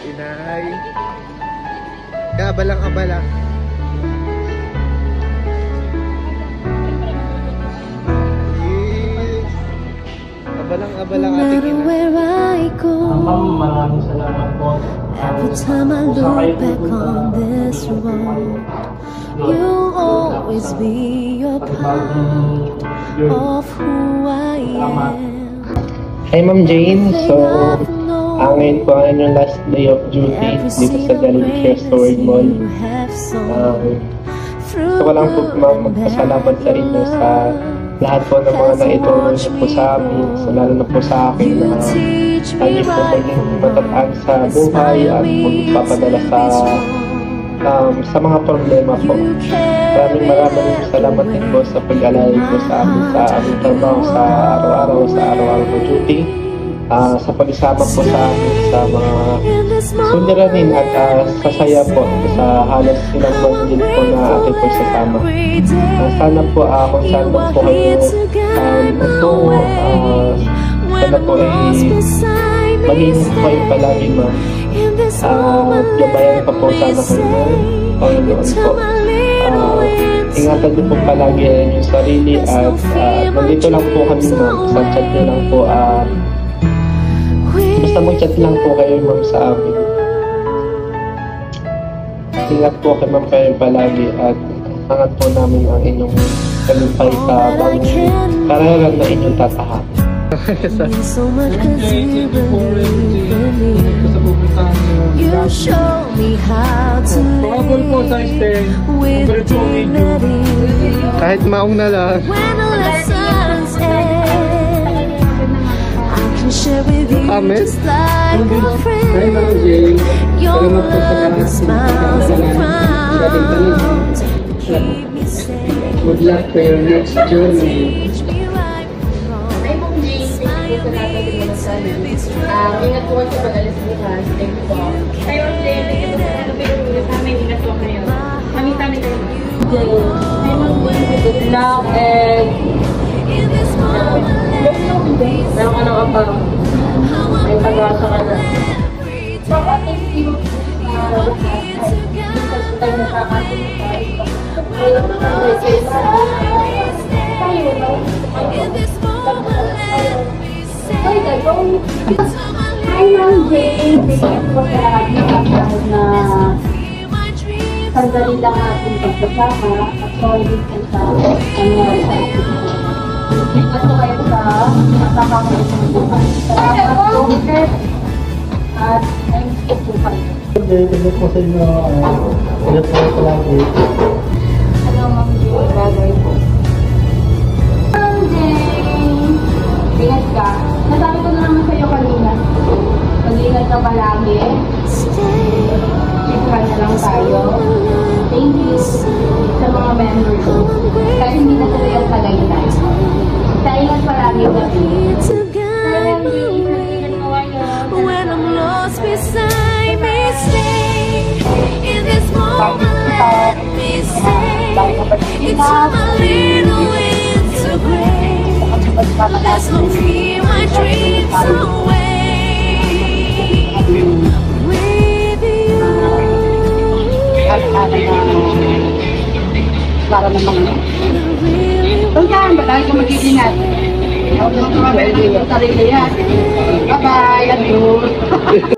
Inay. Kabalang-abala. Yes. Abalang-abalang ating inay. Ma'am, maraming salamat po. Every time I look back on this road, you'll always be a part of who I am. Hi Ma'am Jane, so ngayon po ang inyong last day of duty dito sa Jollibee Sword Mall. Gusto ko lang po ma'am magpasalamat sa inyo sa lahat po ng mga naituro niyo po sa amin, so lalo na po sa akin na lagi po maging matatag sa buhay at magpapadala sa mga problema po. Maraming salamat din po sa pag-alala po sa amin sa aming trabaho sa araw-araw na duty. Sa pag-isama po sa amin sa mga suliranin at sasaya po sa halos ilang buwan din po na ating po sasama. Sana po kung saan po kayo magtungo, sana po ay mag-iingat po kayo palagi ma'am. Gabayan pa po sana kayo ng Panginoon po. Ingatan niyo po palagi yung sarili at nandito lang po kami ma'am. Sa chat niyo lang po. Basta mag-chat lang po kayo ma'am sa amin. Ingat po kayo ma'am kayo palagi at angat po namin ang inyong tagumpay sa bagong karera na inyong tatahan. So much 'cause you believe in me. You show me how to live with dignity. Kahit maong na lang. When the lessons end, I can share with you just like a friend. Your love and smiles and frowns keep me safe. Good luck for your next journey. Ingat po kayo pag-alis bukas. Thank you po. Kayo ang play. Thank you po sa nabigay sa amin. Ingat po kayo. Kami kayo. Good luck and meron ka na kapag may pag-asa ka na. Thank you. Tayo na sa akin. Hi, Ma'am Jane. Bigyan po sa ating na sandali lang ating pagkasama at sorry din po sa nangyari sa ating. Ingat po kayo sa matapakalit ng buhay. Salamat po, sir. At thanks po kayo. Ingat po sa inyo. Ingat po sa lagi. Hello, Ma'am Jane. Bagay po. Ma'am Jane. Ingat ka. Nasabi ko na naman sa'yo kanina. Mag-ingat ka palagi. Keep na lang tayo. Thank you sa mga members. Kahit hindi na sila yung tagaytay. Sa ingat palagi kami. When I'm lost beside me, stay in this moment. Let me stay into my little winter grave. Let's not fear my dreams away with you. Para naman. Tungkan, balay ko mag-iingat. Ako naman mga sarili yan. Bye-bye. Adios.